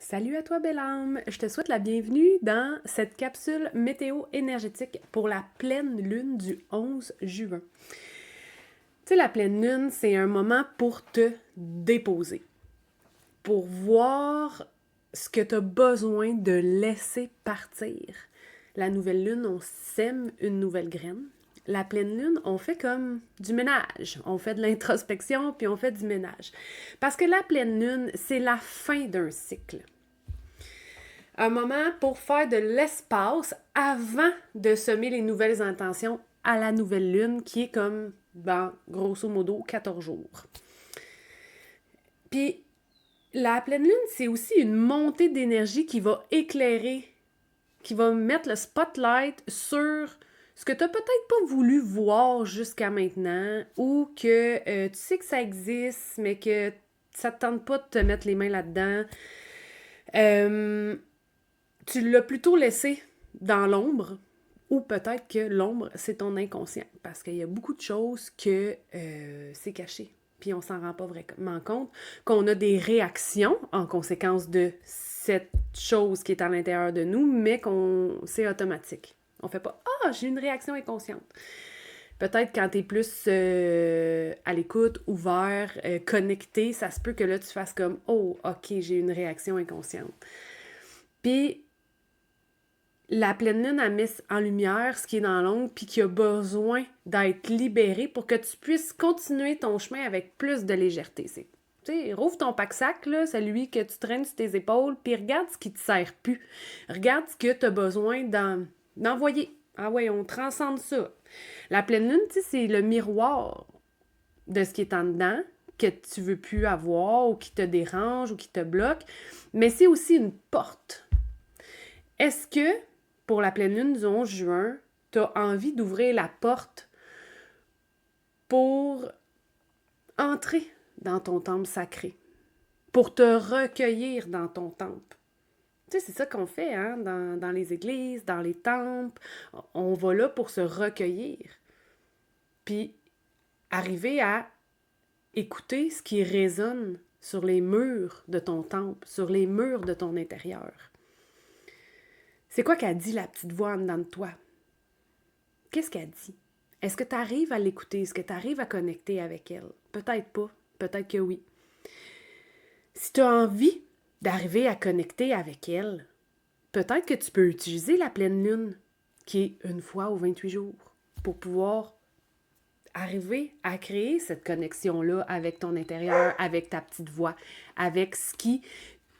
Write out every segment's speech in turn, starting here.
Salut à toi, belle âme! Je te souhaite la bienvenue dans cette capsule météo énergétique pour la pleine lune du 11 juin. Tu sais, la pleine lune, c'est un moment pour te déposer, pour voir ce que tu as besoin de laisser partir. La nouvelle lune, on sème une nouvelle graine. La pleine lune, on fait comme du ménage. On fait de l'introspection, puis on fait du ménage. Parce que la pleine lune, c'est la fin d'un cycle. Un moment pour faire de l'espace avant de semer les nouvelles intentions à la nouvelle lune qui est comme, grosso modo, 14 jours. Puis, la pleine lune, c'est aussi une montée d'énergie qui va éclairer, qui va mettre le spotlight sur ce que tu n'as peut-être pas voulu voir jusqu'à maintenant ou que tu sais que ça existe, mais que ça ne te tente pas de te mettre les mains là-dedans. Tu l'as plutôt laissé dans l'ombre, ou peut-être que l'ombre, c'est ton inconscient, parce qu'il y a beaucoup de choses que c'est caché, puis on s'en rend pas vraiment compte, qu'on a des réactions en conséquence de cette chose qui est à l'intérieur de nous, mais c'est automatique. On fait pas « Ah, j'ai une réaction inconsciente ». Peut-être quand tu es plus à l'écoute, ouvert, connecté, ça se peut que là, tu fasses comme « Oh, ok, j'ai une réaction inconsciente ». Puis, la pleine lune a mis en lumière ce qui est dans l'ombre puis qui a besoin d'être libéré pour que tu puisses continuer ton chemin avec plus de légèreté. Tu sais, rouvre ton pack-sac, là, celui que tu traînes sur tes épaules, puis regarde ce qui te sert plus. Regarde ce que tu as besoin d'envoyer. Ah ouais, on transcende ça. La pleine lune, tu sais, c'est le miroir de ce qui est en dedans, que tu veux plus avoir, ou qui te dérange, ou qui te bloque, mais c'est aussi une porte. Est-ce que pour la pleine lune du 11 juin, tu as envie d'ouvrir la porte pour entrer dans ton temple sacré, pour te recueillir dans ton temple? Tu sais, c'est ça qu'on fait hein, dans les églises, dans les temples. On va là pour se recueillir. Puis arriver à écouter ce qui résonne sur les murs de ton temple, sur les murs de ton intérieur. C'est quoi qu'a dit la petite voix en dedans de toi? Qu'est-ce qu'elle dit? Est-ce que tu arrives à l'écouter? Est-ce que tu arrives à connecter avec elle? Peut-être pas, peut-être que oui. Si tu as envie d'arriver à connecter avec elle, peut-être que tu peux utiliser la pleine lune, qui est une fois aux 28 jours, pour pouvoir arriver à créer cette connexion-là avec ton intérieur, avec ta petite voix, avec ce qui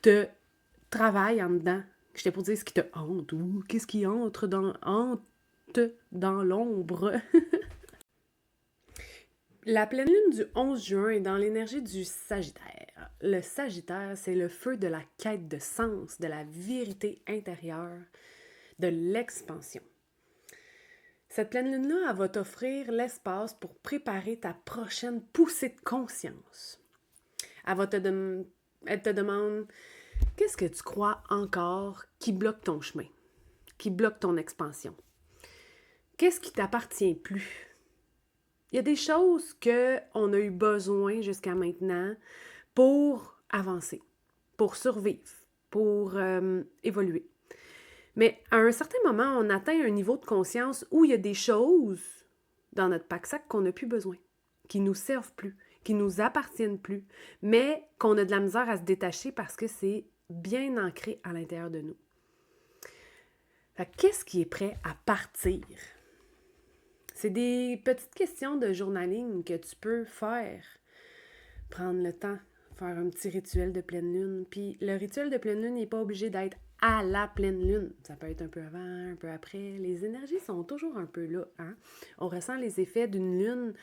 te travaille en dedans. J'étais pour dire ce qui te hante ou qu'est-ce qui hante dans l'ombre. La pleine lune du 11 juin est dans l'énergie du Sagittaire. Le Sagittaire, c'est le feu de la quête de sens, de la vérité intérieure, de l'expansion. Cette pleine lune-là, elle va t'offrir l'espace pour préparer ta prochaine poussée de conscience. Elle te demande qu'est-ce que tu crois encore qui bloque ton chemin, qui bloque ton expansion. Qu'est-ce qui t'appartient plus? Il y a des choses qu'on a eu besoin jusqu'à maintenant pour avancer, pour survivre, pour évoluer. Mais à un certain moment, on atteint un niveau de conscience où il y a des choses dans notre pack-sac qu'on n'a plus besoin, qui ne nous servent plus, qui ne nous appartiennent plus, mais qu'on a de la misère à se détacher parce que c'est bien ancré à l'intérieur de nous. Fait que qu'est-ce qui est prêt à partir? C'est des petites questions de journaling que tu peux faire. Prendre le temps, faire un petit rituel de pleine lune. Puis le rituel de pleine lune n'est pas obligé d'être à la pleine lune. Ça peut être un peu avant, un peu après. Les énergies sont toujours un peu là. Hein? On ressent les effets d'une lune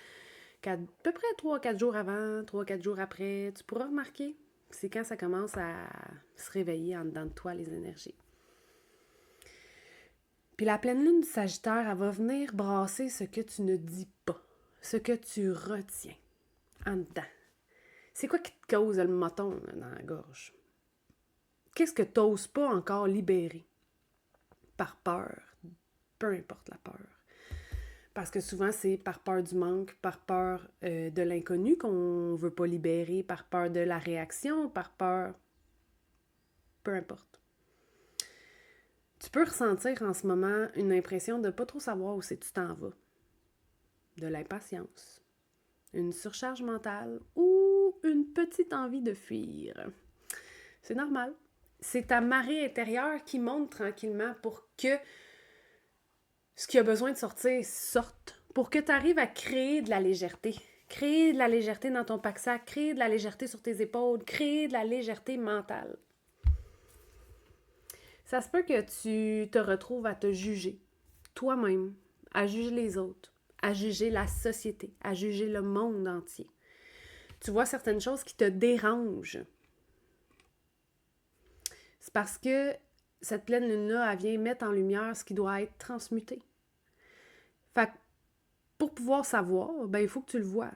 à peu près 3-4 jours avant, 3-4 jours après. Tu pourras remarquer, c'est quand ça commence à se réveiller en dedans de toi, les énergies. Puis la pleine lune du Sagittaire, elle va venir brasser ce que tu ne dis pas, ce que tu retiens en dedans. C'est quoi qui te cause le moton là, dans la gorge? Qu'est-ce que tu n'oses pas encore libérer? Par peur, peu importe la peur. Parce que souvent, c'est par peur du manque, par peur de l'inconnu qu'on ne veut pas libérer, par peur de la réaction, par peur peu importe. Tu peux ressentir en ce moment une impression de ne pas trop savoir où c'est que tu t'en vas. De l'impatience, une surcharge mentale ou une petite envie de fuir. C'est normal. C'est ta marée intérieure qui monte tranquillement pour que ce qui a besoin de sortir sorte. Pour que tu arrives à créer de la légèreté. Créer de la légèreté dans ton pack-sac, créer de la légèreté sur tes épaules, créer de la légèreté mentale. Ça se peut que tu te retrouves à te juger toi-même, à juger les autres, à juger la société, à juger le monde entier. Tu vois certaines choses qui te dérangent. C'est parce que cette pleine lune-là, elle vient mettre en lumière ce qui doit être transmuté. Fait que pour pouvoir savoir, ben il faut que tu le vois.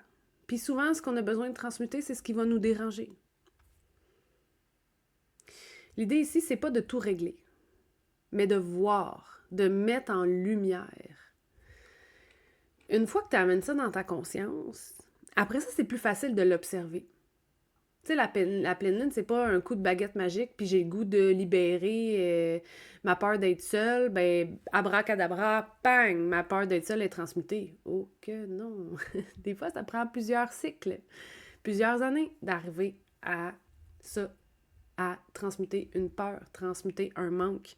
Puis souvent, ce qu'on a besoin de transmuter, c'est ce qui va nous déranger. L'idée ici, c'est pas de tout régler, mais de voir, de mettre en lumière. Une fois que tu amènes ça dans ta conscience, après ça, c'est plus facile de l'observer. Tu sais, la pleine lune, c'est pas un coup de baguette magique, puis j'ai le goût de libérer ma peur d'être seule, ben abracadabra, bang, ma peur d'être seule est transmutée. Oh que non! Des fois, ça prend plusieurs cycles, plusieurs années d'arriver à ça, à transmuter une peur, transmuter un manque.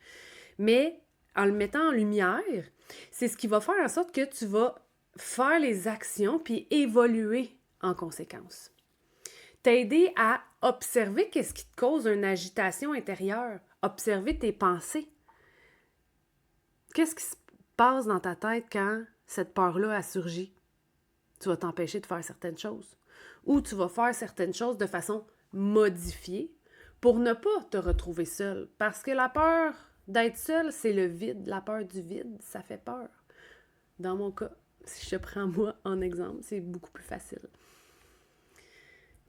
Mais en le mettant en lumière, c'est ce qui va faire en sorte que tu vas faire les actions puis évoluer en conséquence. T'aider à observer qu'est-ce qui te cause une agitation intérieure, observer tes pensées. Qu'est-ce qui se passe dans ta tête quand cette peur-là a surgi? Tu vas t'empêcher de faire certaines choses. Ou tu vas faire certaines choses de façon modifiée pour ne pas te retrouver seul. Parce que la peur d'être seul, c'est le vide. La peur du vide, ça fait peur. Dans mon cas, si je te prends moi en exemple, c'est beaucoup plus facile.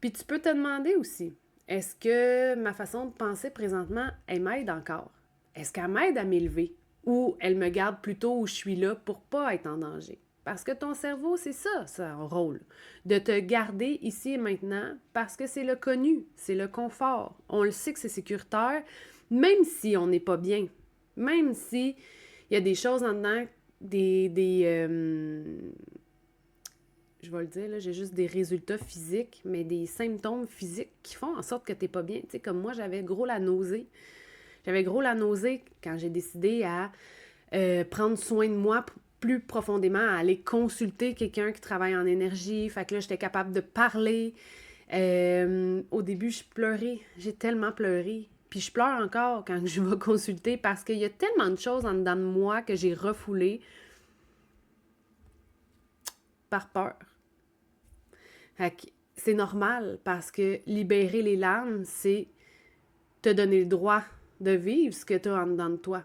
Puis tu peux te demander aussi, est-ce que ma façon de penser présentement, elle m'aide encore? Est-ce qu'elle m'aide à m'élever? Ou elle me garde plutôt où je suis là pour pas être en danger? Parce que ton cerveau, c'est ça, son rôle. De te garder ici et maintenant parce que c'est le connu, c'est le confort. On le sait que c'est sécuritaire, même si on n'est pas bien. Même si il y a des choses en dedans, je vais le dire, là, j'ai juste des résultats physiques, mais des symptômes physiques qui font en sorte que t'es pas bien. Tu sais, comme moi, j'avais gros la nausée. J'avais gros la nausée quand j'ai décidé à prendre soin de moi plus profondément, à aller consulter quelqu'un qui travaille en énergie. Fait que là, j'étais capable de parler. Au début, je pleurais. J'ai tellement pleuré. Puis je pleure encore quand je vais consulter parce qu'il y a tellement de choses en dedans de moi que j'ai refoulées par peur. Fait que c'est normal parce que libérer les larmes, c'est te donner le droit de vivre ce que tu as en dedans de toi.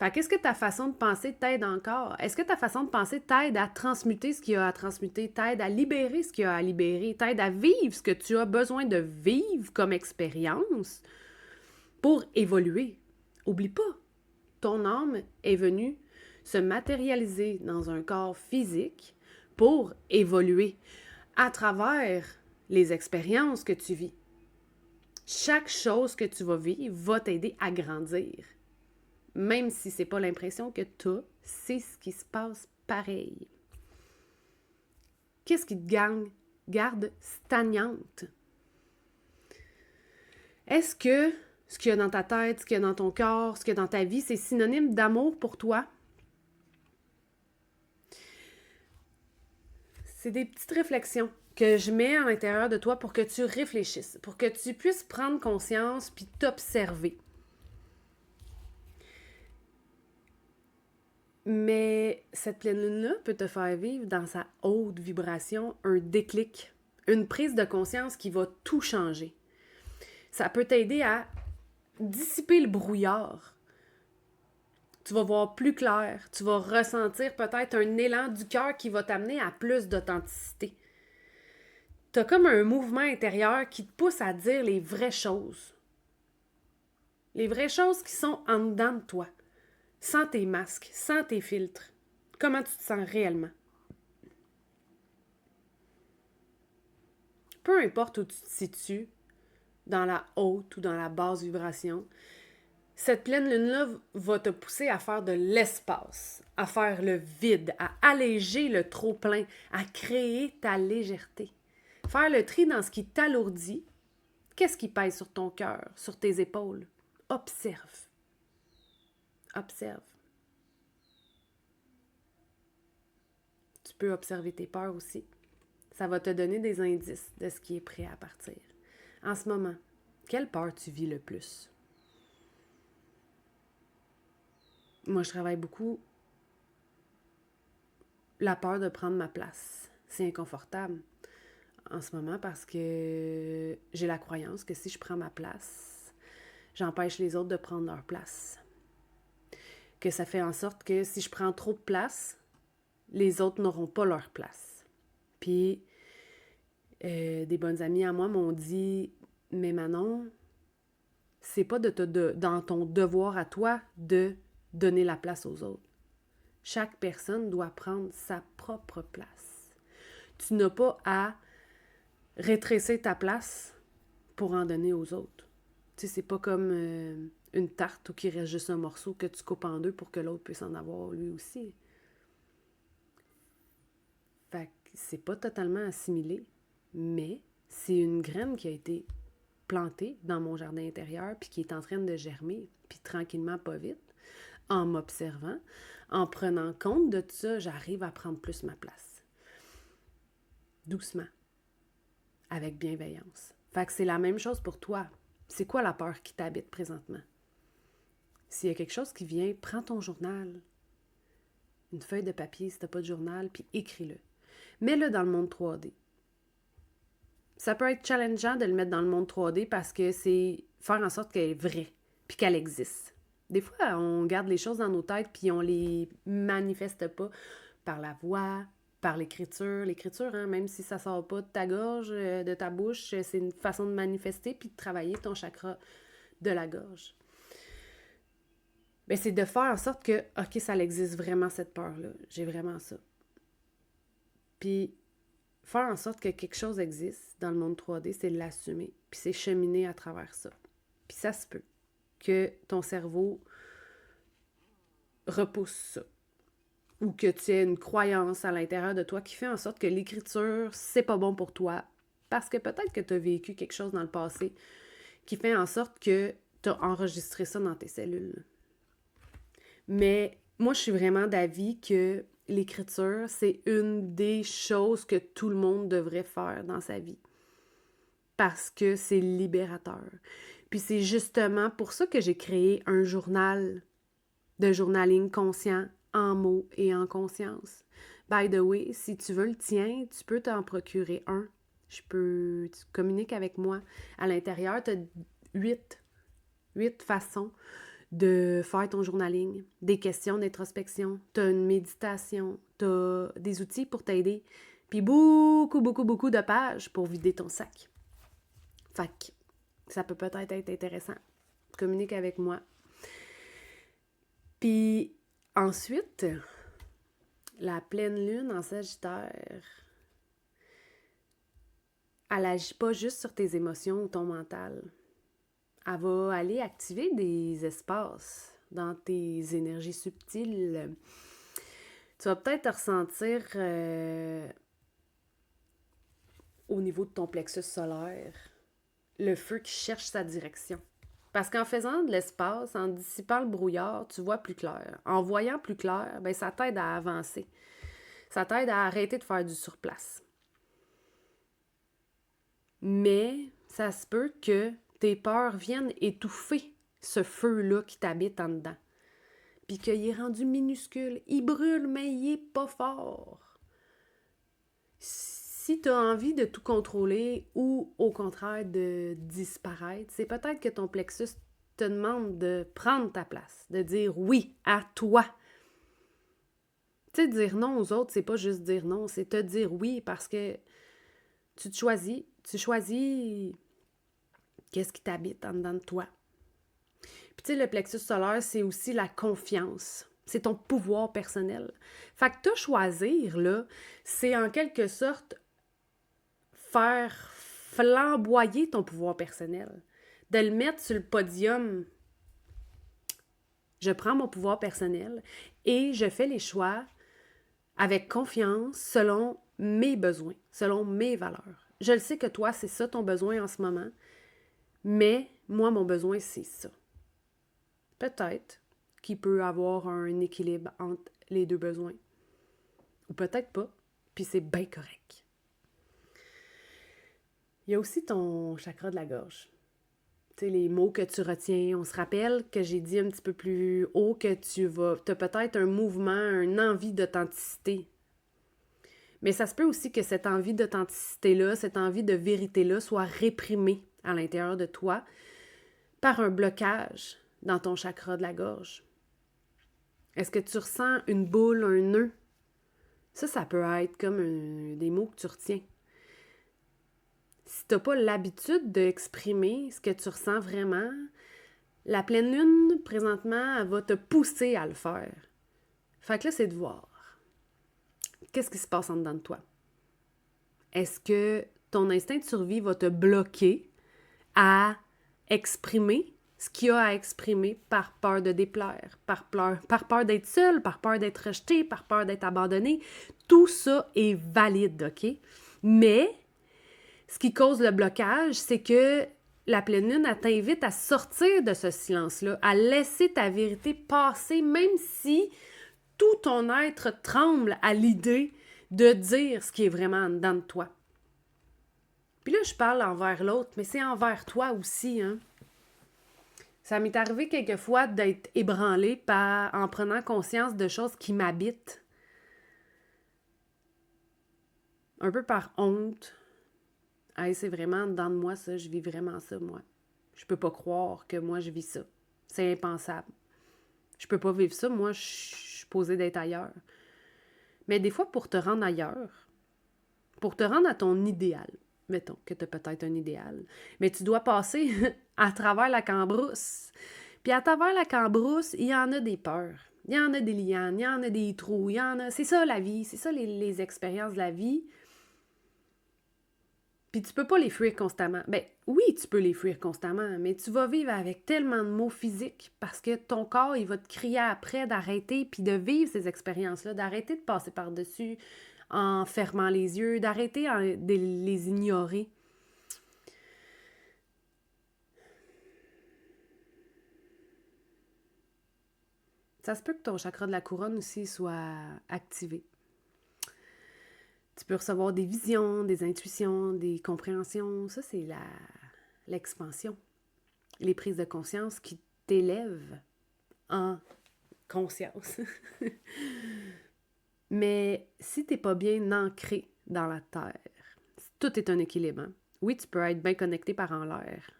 Fait qu'est-ce que ta façon de penser t'aide encore? Est-ce que ta façon de penser t'aide à transmuter ce qu'il y a à transmuter, t'aide à libérer ce qu'il y a à libérer, t'aide à vivre ce que tu as besoin de vivre comme expérience pour évoluer? Oublie pas, ton âme est venue se matérialiser dans un corps physique pour évoluer à travers les expériences que tu vis. Chaque chose que tu vas vivre va t'aider à grandir. Même si c'est pas l'impression que tu as, c'est ce qui se passe pareil. Qu'est-ce qui te garde stagnante? Est-ce que ce qu'il y a dans ta tête, ce qu'il y a dans ton corps, ce qu'il y a dans ta vie, c'est synonyme d'amour pour toi? C'est des petites réflexions que je mets à l'intérieur de toi pour que tu réfléchisses, pour que tu puisses prendre conscience puis t'observer. Mais cette pleine lune-là peut te faire vivre dans sa haute vibration un déclic, une prise de conscience qui va tout changer. Ça peut t'aider à dissiper le brouillard. Tu vas voir plus clair, tu vas ressentir peut-être un élan du cœur qui va t'amener à plus d'authenticité. Tu as comme un mouvement intérieur qui te pousse à dire les vraies choses. Les vraies choses qui sont en dedans de toi. Sans tes masques, sans tes filtres. Comment tu te sens réellement? Peu importe où tu te situes dans la haute ou dans la basse vibration, cette pleine lune-là va te pousser à faire de l'espace, à faire le vide, à alléger le trop-plein, à créer ta légèreté. Faire le tri dans ce qui t'alourdit. Qu'est-ce qui pèse sur ton cœur, sur tes épaules? Observe. Observe. Tu peux observer tes peurs aussi. Ça va te donner des indices de ce qui est prêt à partir. En ce moment, quelle peur tu vis le plus? Moi, je travaille beaucoup la peur de prendre ma place. C'est inconfortable en ce moment parce que j'ai la croyance que si je prends ma place, j'empêche les autres de prendre leur place. Que ça fait en sorte que si je prends trop de place, les autres n'auront pas leur place. Puis, des bonnes amies à moi m'ont dit « Mais Manon, c'est pas dans ton devoir à toi de donner la place aux autres. Chaque personne doit prendre sa propre place. Tu n'as pas à rétrécir ta place pour en donner aux autres. Tu sais, c'est pas comme une tarte où il reste juste un morceau que tu coupes en deux pour que l'autre puisse en avoir lui aussi. Fait que c'est pas totalement assimilé, mais c'est une graine qui a été plantée dans mon jardin intérieur puis qui est en train de germer, puis tranquillement, pas vite, en m'observant, en prenant compte de tout ça, j'arrive à prendre plus ma place. Doucement. Avec bienveillance. Fait que c'est la même chose pour toi. C'est quoi la peur qui t'habite présentement? S'il y a quelque chose qui vient, prends ton journal, une feuille de papier si t'as pas de journal, puis écris-le. Mets-le dans le monde 3D. Ça peut être challengeant de le mettre dans le monde 3D parce que c'est faire en sorte qu'elle est vraie, puis qu'elle existe. Des fois, on garde les choses dans nos têtes, puis on les manifeste pas par la voix, par l'écriture. L'écriture, hein, même si ça sort pas de ta gorge, de ta bouche, c'est une façon de manifester puis de travailler ton chakra de la gorge. Bien, c'est de faire en sorte que, OK, ça existe vraiment, cette peur-là. J'ai vraiment ça. Puis, faire en sorte que quelque chose existe dans le monde 3D, c'est l'assumer. Puis c'est cheminer à travers ça. Puis ça se peut que ton cerveau repousse ça. Ou que tu aies une croyance à l'intérieur de toi qui fait en sorte que l'écriture, c'est pas bon pour toi. Parce que peut-être que tu as vécu quelque chose dans le passé qui fait en sorte que tu as enregistré ça dans tes cellules. Mais moi, je suis vraiment d'avis que l'écriture, c'est une des choses que tout le monde devrait faire dans sa vie. Parce que c'est libérateur. Puis c'est justement pour ça que j'ai créé un journal de journaling conscient en mots et en conscience. By the way, si tu veux le tien, tu peux t'en procurer un. Tu communiques avec moi. À l'intérieur, tu as 8 façons de faire ton journaling, des questions d'introspection, tu as une méditation, tu as des outils pour t'aider, puis beaucoup de pages pour vider ton sac. Fait que ça peut peut-être être intéressant. Communique avec moi. Puis ensuite, la pleine lune en Sagittaire, elle n'agit pas juste sur tes émotions ou ton mental. Elle va aller activer des espaces dans tes énergies subtiles. Tu vas peut-être te ressentir au niveau de ton plexus solaire, le feu qui cherche sa direction. Parce qu'en faisant de l'espace, en dissipant le brouillard, tu vois plus clair. En voyant plus clair, ben ça t'aide à avancer. Ça t'aide à arrêter de faire du surplace. Mais ça se peut que tes peurs viennent étouffer ce feu-là qui t'habite en dedans. Puis qu'il est rendu minuscule. Il brûle, mais il est pas fort. Si tu as envie de tout contrôler ou au contraire de disparaître, c'est peut-être que ton plexus te demande de prendre ta place, de dire oui à toi. Tu sais, dire non aux autres, c'est pas juste dire non, c'est te dire oui parce que tu te choisis. Tu choisis qu'est-ce qui t'habite en dedans de toi. Puis tu sais, le plexus solaire, c'est aussi la confiance. C'est ton pouvoir personnel. Fait que te choisir, là, c'est en quelque sorte faire flamboyer ton pouvoir personnel, de le mettre sur le podium. Je prends mon pouvoir personnel et je fais les choix avec confiance selon mes besoins, selon mes valeurs. Je le sais que toi, c'est ça ton besoin en ce moment, mais moi, mon besoin, c'est ça. Peut-être qu'il peut avoir un équilibre entre les deux besoins. Ou peut-être pas, puis c'est bien correct. Il y a aussi ton chakra de la gorge. Tu sais, les mots que tu retiens. On se rappelle que j'ai dit un petit peu plus haut que tu as peut-être un mouvement, une envie d'authenticité. Mais ça se peut aussi que cette envie d'authenticité-là, cette envie de vérité-là soit réprimée à l'intérieur de toi par un blocage dans ton chakra de la gorge. Est-ce que tu ressens une boule, un nœud? Ça peut être comme des mots que tu retiens. Si tu n'as pas l'habitude d'exprimer ce que tu ressens vraiment, la pleine lune, présentement, elle va te pousser à le faire. Fait que là, c'est de voir. Qu'est-ce qui se passe en dedans de toi? Est-ce que ton instinct de survie va te bloquer à exprimer ce qu'il y a à exprimer par peur de déplaire, par peur d'être seul, par peur d'être rejeté, par peur d'être abandonné? Tout ça est valide, OK? Mais ce qui cause le blocage, c'est que la pleine lune, elle t'invite à sortir de ce silence-là, à laisser ta vérité passer, même si tout ton être tremble à l'idée de dire ce qui est vraiment en dedans de toi. Puis là, je parle envers l'autre, mais c'est envers toi aussi, hein. Ça m'est arrivé quelquefois d'être ébranlée en prenant conscience de choses qui m'habitent. Un peu par honte. Hey, c'est vraiment dedans de moi, ça. Je vis vraiment ça, moi. Je peux pas croire que moi, je vis ça. C'est impensable. Je peux pas vivre ça. Moi, je suis posée d'être ailleurs. Mais des fois, pour te rendre ailleurs, pour te rendre à ton idéal, mettons que tu as peut-être un idéal, mais tu dois passer à travers la cambrousse. Puis à travers la cambrousse, il y en a des peurs. Il y en a des lianes, il y en a des trous, il y en a... C'est ça la vie, c'est ça les expériences de la vie. Puis tu peux pas les fuir constamment. Ben oui, tu peux les fuir constamment, mais tu vas vivre avec tellement de maux physiques parce que ton corps, il va te crier après d'arrêter puis de vivre ces expériences-là, d'arrêter de passer par-dessus en fermant les yeux, d'arrêter de les ignorer. Ça se peut que ton chakra de la couronne aussi soit activé. Tu peux recevoir des visions, des intuitions, des compréhensions. Ça, c'est l'expansion. Les prises de conscience qui t'élèvent en conscience. Mais si tu n'es pas bien ancré dans la terre, tout est un équilibre. Hein? Oui, tu peux être bien connecté par en l'air,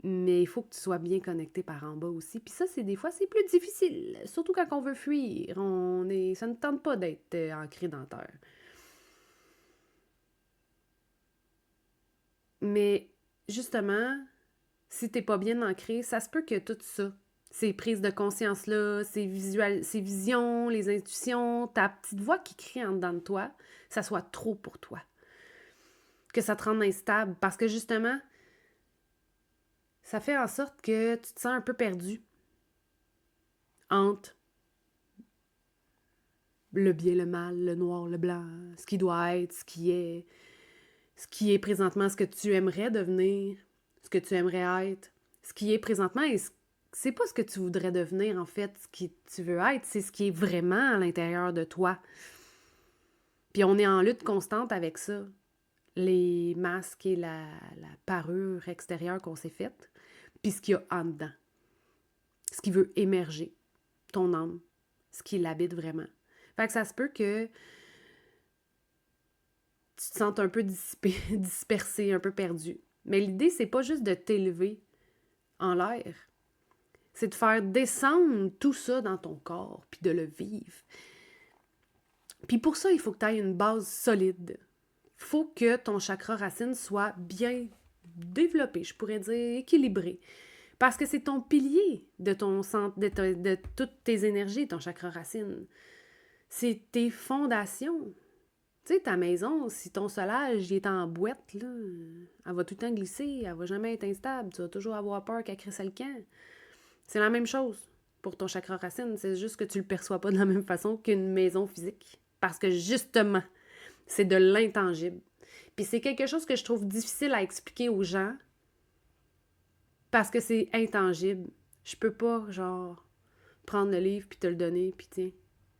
mais il faut que tu sois bien connecté par en bas aussi. Puis ça, des fois, c'est plus difficile. Surtout quand on veut fuir. Ça ne tente pas d'être ancré dans la terre. Mais justement, si t'es pas bien ancré, ça se peut que tout ça, ces prises de conscience-là, ces visions, les intuitions, ta petite voix qui crie en dedans de toi, ça soit trop pour toi. Que ça te rende instable. Parce que justement, ça fait en sorte que tu te sens un peu perdu entre le bien, le mal, le noir, le blanc, ce qui doit être, ce qui est présentement ce que tu aimerais devenir, ce que tu aimerais être, ce qui est présentement et c'est pas ce que tu voudrais devenir en fait, ce que tu veux être, c'est ce qui est vraiment à l'intérieur de toi. Puis on est en lutte constante avec ça. Les masques et la parure extérieure qu'on s'est faite, puis ce qu'il y a en dedans. Ce qui veut émerger, ton âme, ce qui l'habite vraiment. Fait que ça se peut que tu te sens un peu dispersé, un peu perdu. Mais l'idée, c'est pas juste de t'élever en l'air. C'est de faire descendre tout ça dans ton corps, puis de le vivre. Puis pour ça, il faut que tu aies une base solide. Il faut que ton chakra racine soit bien développé, je pourrais dire équilibré. Parce que c'est ton pilier de ton centre, de toutes tes énergies, ton chakra racine. C'est tes fondations. Tu sais, ta maison, si ton solage il est en boîte, là, elle va tout le temps glisser, elle va jamais être instable, tu vas toujours avoir peur qu'elle crisse le camp. C'est la même chose pour ton chakra racine, c'est juste que tu le perçois pas de la même façon qu'une maison physique. Parce que justement, c'est de l'intangible. Puis c'est quelque chose que je trouve difficile à expliquer aux gens parce que c'est intangible. Je peux pas, genre, prendre le livre puis te le donner, puis tiens,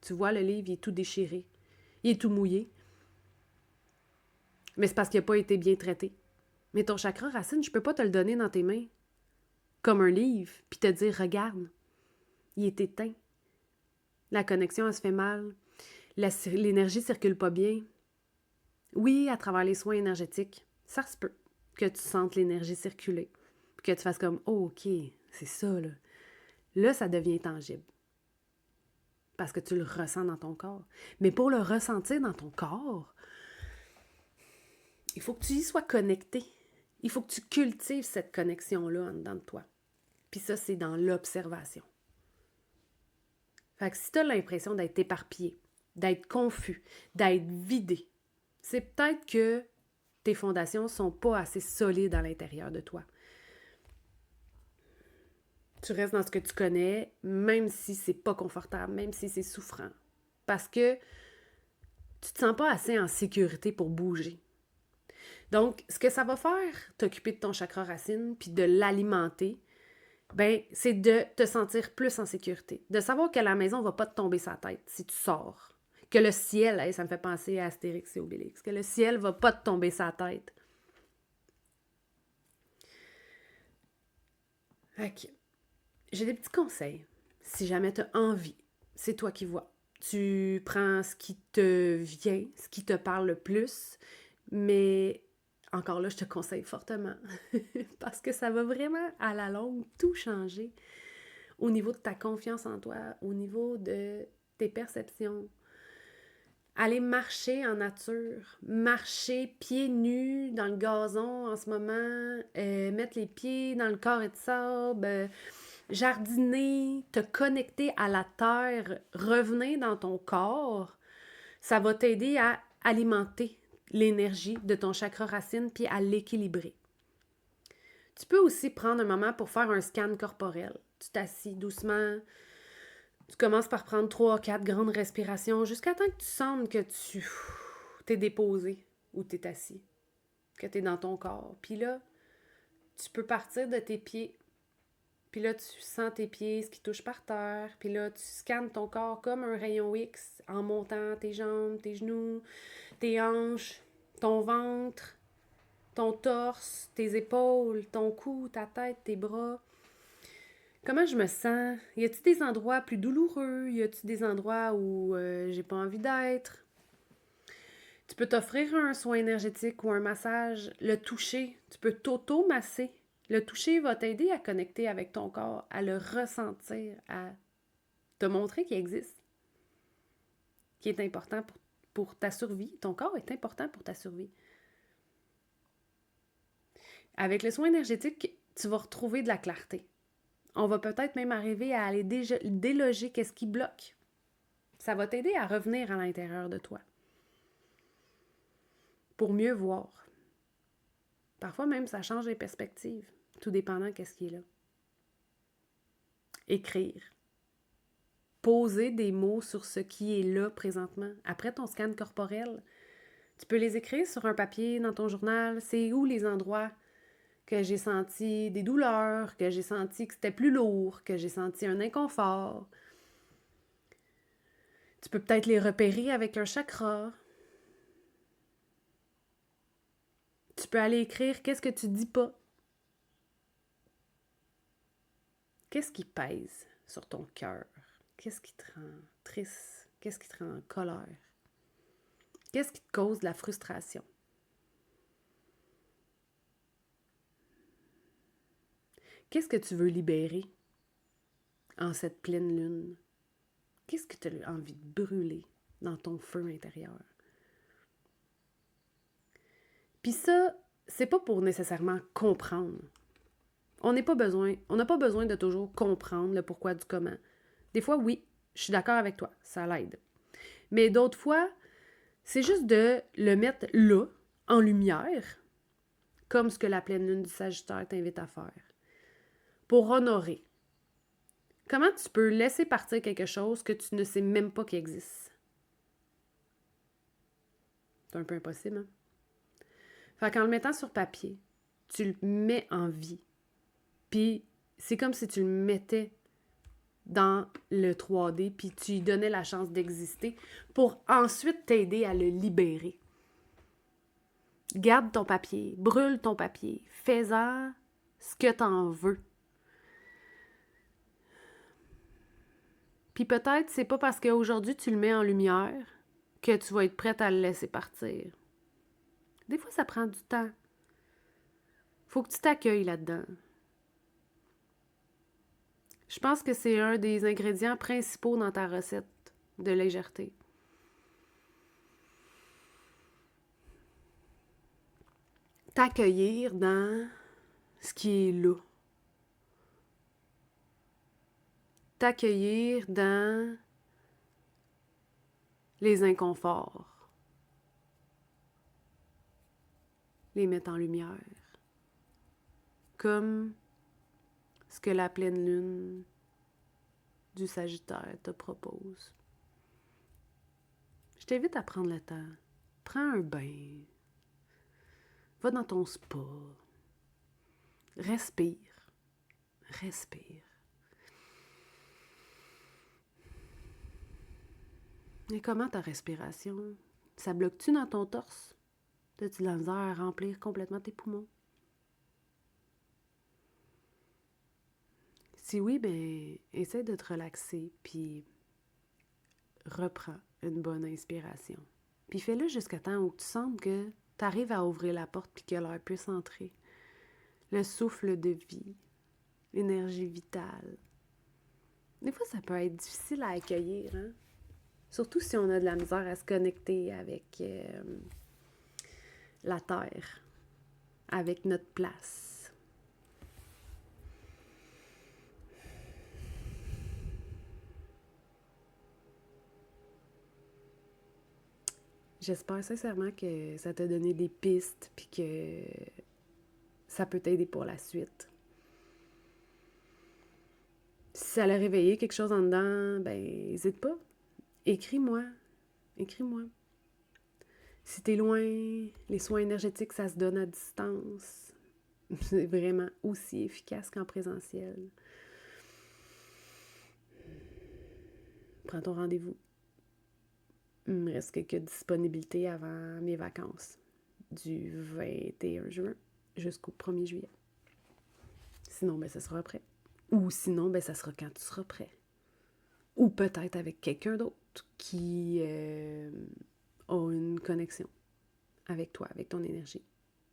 tu vois, le livre, il est tout déchiré. Il est tout mouillé. Mais c'est parce qu'il n'a pas été bien traité. Mais ton chakra racine, je peux pas te le donner dans tes mains comme un livre, puis te dire, regarde, il est éteint. La connexion, elle se fait mal. L'énergie circule pas bien. Oui, à travers les soins énergétiques, ça se peut que tu sentes l'énergie circuler. Puis que tu fasses comme, oh, OK, c'est ça, là. Là, ça devient tangible. Parce que tu le ressens dans ton corps. Mais pour le ressentir dans ton corps, il faut que tu y sois connecté. Il faut que tu cultives cette connexion-là en dedans de toi. Puis ça, c'est dans l'observation. Fait que si tu as l'impression d'être éparpillé, d'être confus, d'être vidé, c'est peut-être que tes fondations ne sont pas assez solides à l'intérieur de toi. Tu restes dans ce que tu connais, même si c'est pas confortable, même si c'est souffrant. Parce que tu te sens pas assez en sécurité pour bouger. Donc, ce que ça va faire, t'occuper de ton chakra racine, puis de l'alimenter, ben, c'est de te sentir plus en sécurité. De savoir que la maison va pas te tomber sa tête si tu sors. Que le ciel, ça me fait penser à Astérix et Obélix, que le ciel va pas te tomber sa tête. OK. J'ai des petits conseils. Si jamais tu as envie, c'est toi qui vois. Tu prends ce qui te vient, ce qui te parle le plus, mais encore là, je te conseille fortement parce que ça va vraiment, à la longue, tout changer au niveau de ta confiance en toi, au niveau de tes perceptions. Aller marcher en nature, marcher pieds nus dans le gazon en ce moment, mettre les pieds dans le carré de sable, jardiner, te connecter à la terre, revenir dans ton corps, ça va t'aider à alimenter l'énergie de ton chakra racine puis à l'équilibrer. Tu peux aussi prendre un moment pour faire un scan corporel. Tu t'assis doucement, tu commences par prendre 3-4 grandes respirations jusqu'à temps que tu sentes que tu t'es déposé ou t'es assis, que t'es dans ton corps. Puis là, tu peux partir de tes pieds. Puis là, tu sens tes pieds, ce qui touche par terre. Puis là, tu scannes ton corps comme un rayon X en montant tes jambes, tes genoux, tes hanches, ton ventre, ton torse, tes épaules, ton cou, ta tête, tes bras. Comment je me sens? Y a-t-il des endroits plus douloureux? Y a-t-il des endroits où j'ai pas envie d'être? Tu peux t'offrir un soin énergétique ou un massage, le toucher. Tu peux t'auto-masser. Le toucher va t'aider à connecter avec ton corps, à le ressentir, à te montrer qu'il existe, qui est important pour ta survie. Ton corps est important pour ta survie. Avec le soin énergétique, tu vas retrouver de la clarté. On va peut-être même arriver à aller déloger qu'est-ce qui bloque. Ça va t'aider à revenir à l'intérieur de toi pour mieux voir. Parfois même, ça change les perspectives, tout dépendant qu'est-ce qui est là. Écrire. Poser des mots sur ce qui est là présentement. Après ton scan corporel, tu peux les écrire sur un papier dans ton journal. C'est où les endroits que j'ai senti des douleurs, que j'ai senti que c'était plus lourd, que j'ai senti un inconfort. Tu peux peut-être les repérer avec un chakra. Tu peux aller écrire qu'est-ce que tu dis pas. Qu'est-ce qui pèse sur ton cœur? Qu'est-ce qui te rend triste? Qu'est-ce qui te rend en colère? Qu'est-ce qui te cause de la frustration? Qu'est-ce que tu veux libérer en cette pleine lune? Qu'est-ce que tu as envie de brûler dans ton feu intérieur? Puis ça, c'est pas pour nécessairement comprendre. On n'a pas besoin de toujours comprendre le pourquoi du comment. Des fois, oui, je suis d'accord avec toi, ça l'aide. Mais d'autres fois, C'est juste de le mettre là, en lumière, comme ce que la pleine lune du Sagittaire t'invite à faire, pour honorer. Comment tu peux laisser partir quelque chose que tu ne sais même pas qu'il existe? C'est un peu impossible, hein? Fait qu'en le mettant sur papier, tu le mets en vie. Puis c'est comme si tu le mettais dans le 3D, puis tu lui donnais la chance d'exister pour ensuite t'aider à le libérer. Garde ton papier, brûle ton papier, fais-en ce que t'en veux. Puis peut-être c'est pas parce qu'aujourd'hui tu le mets en lumière que tu vas être prête à le laisser partir. Des fois, ça prend du temps. Faut que tu t'accueilles là-dedans. Je pense que c'est un des ingrédients principaux dans ta recette de légèreté. T'accueillir dans ce qui est là. T'accueillir dans les inconforts. Les mettre en lumière. Comme ce que la pleine lune du Sagittaire te propose. Je t'invite à prendre le temps. Prends un bain. Va dans ton spa. Respire. Respire. Et comment ta respiration? Ça bloque-tu dans ton torse? T'as-tu de la misère à remplir complètement tes poumons? Si oui, ben, essaie de te relaxer, puis reprends une bonne inspiration. Puis fais-le jusqu'à temps où tu sens que tu arrives à ouvrir la porte puis que l'air puisse entrer. Le souffle de vie, l'énergie vitale. Des fois, ça peut être difficile à accueillir, hein? Surtout si on a de la misère à se connecter avec la terre, avec notre place. J'espère sincèrement que ça t'a donné des pistes puis que ça peut t'aider pour la suite. Si ça l'a réveillé quelque chose en dedans, ben, n'hésite pas. Écris-moi. Écris-moi. Si t'es loin, les soins énergétiques, ça se donne à distance. C'est vraiment aussi efficace qu'en présentiel. Prends ton rendez-vous. Il me reste quelques disponibilités avant mes vacances, du 21 juin jusqu'au 1er juillet. Sinon, ben, ça sera après. Ou sinon, ben, ça sera quand tu seras prêt. Ou peut-être avec quelqu'un d'autre qui a une connexion avec toi, avec ton énergie.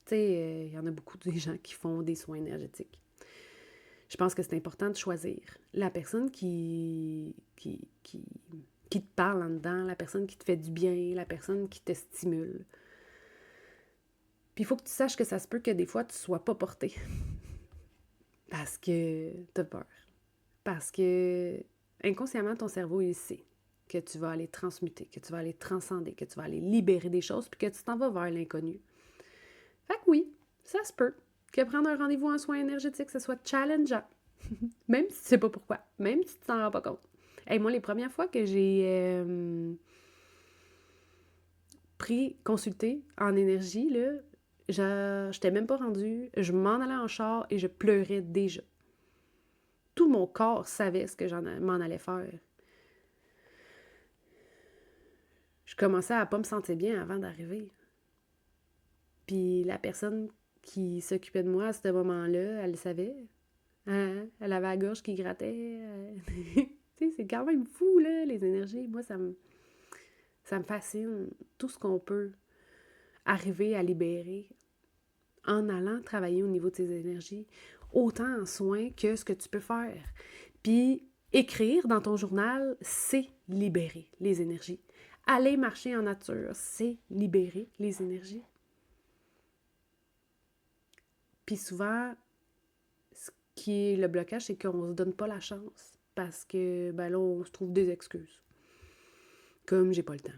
Tu sais, il y en a beaucoup de gens qui font des soins énergétiques. Je pense que c'est important de choisir la personne qui te parle en dedans, la personne qui te fait du bien, la personne qui te stimule. Puis il faut que tu saches que ça se peut que des fois, tu ne sois pas porté. Parce que tu as peur. Parce que inconsciemment, ton cerveau, il sait que tu vas aller transmuter, que tu vas aller transcender, que tu vas aller libérer des choses, puis que tu t'en vas vers l'inconnu. Fait que oui, ça se peut que prendre un rendez-vous en soins énergétiques, ce soit challengeant. Même si tu sais pas pourquoi. Même si tu t'en rends pas compte. Hey, moi, les premières fois que j'ai consulté en énergie, là, j'étais même pas rendue. Je m'en allais en char et je pleurais déjà. Tout mon corps savait ce que m'en allais faire. Je commençais à pas me sentir bien avant d'arriver. Puis la personne qui s'occupait de moi à ce moment-là, elle le savait. Hein? Elle avait la gorge qui grattait. Tu sais, c'est quand même fou, là, les énergies. Moi, ça me fascine. Tout ce qu'on peut arriver à libérer en allant travailler au niveau de tes énergies, autant en soins que ce que tu peux faire. Puis, écrire dans ton journal, c'est libérer les énergies. Aller marcher en nature, c'est libérer les énergies. Puis souvent, ce qui est le blocage, c'est qu'on ne se donne pas la chance parce que ben là, on se trouve des excuses. Comme j'ai pas le temps.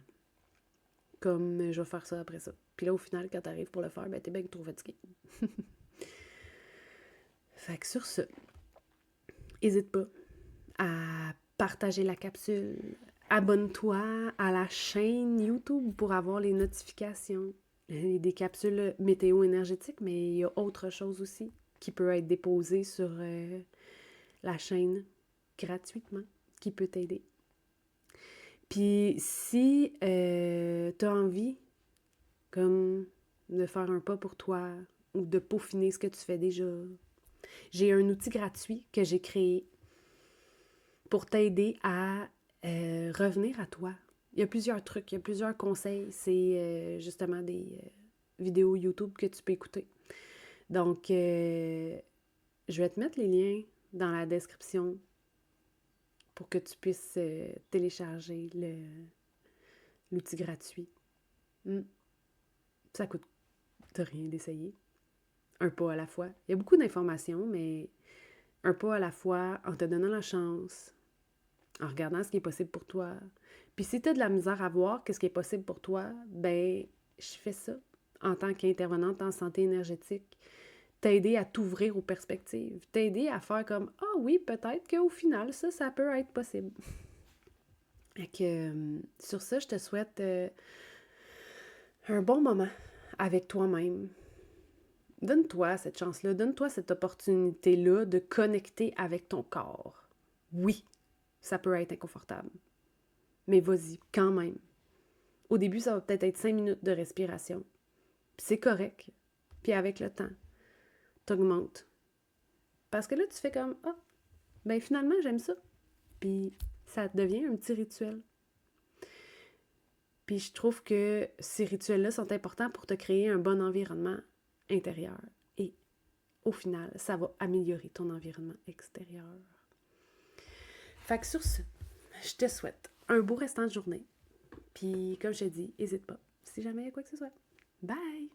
comme je vais faire ça après ça. Puis là, au final, quand t'arrives pour le faire, ben t'es bien trop fatigué. Fait que sur ce, n'hésite pas à partager la capsule. Abonne-toi à la chaîne YouTube pour avoir les notifications. Il y a des capsules météo énergétiques, mais il y a autre chose aussi qui peut être déposée sur la chaîne gratuitement, qui peut t'aider. Puis si tu as envie comme de faire un pas pour toi ou de peaufiner ce que tu fais déjà, j'ai un outil gratuit que j'ai créé pour t'aider à revenir à toi. Il y a plusieurs trucs, il y a plusieurs conseils. C'est justement des vidéos YouTube que tu peux écouter. Donc, je vais te mettre les liens dans la description pour que tu puisses télécharger l'outil gratuit. Ça coûte rien d'essayer. Un pas à la fois. Il y a beaucoup d'informations, mais un pas à la fois, en te donnant la chance, en regardant ce qui est possible pour toi. Puis si tu as de la misère à voir qu'est-ce qui est possible pour toi, ben je fais ça en tant qu'intervenante en santé énergétique. T'aider à t'ouvrir aux perspectives. T'aider à faire comme « Ah oui, peut-être qu'au final, ça peut être possible. » Et que sur ça, je te souhaite un bon moment avec toi-même. Donne-toi cette chance-là, donne-toi cette opportunité-là de connecter avec ton corps. Oui, ça peut être inconfortable, mais vas-y, quand même. Au début, ça va peut-être être 5 minutes de respiration. Puis c'est correct. Puis avec le temps, t'augmentes. Parce que là, tu fais comme « Ah, ben finalement, j'aime ça. » Puis ça devient un petit rituel. Puis je trouve que ces rituels-là sont importants pour te créer un bon environnement intérieur. Et au final, ça va améliorer ton environnement extérieur. Fait que sur ce, je te souhaite un beau restant de journée. Puis comme je te dis, n'hésite pas si jamais il y a quoi que ce soit. Bye!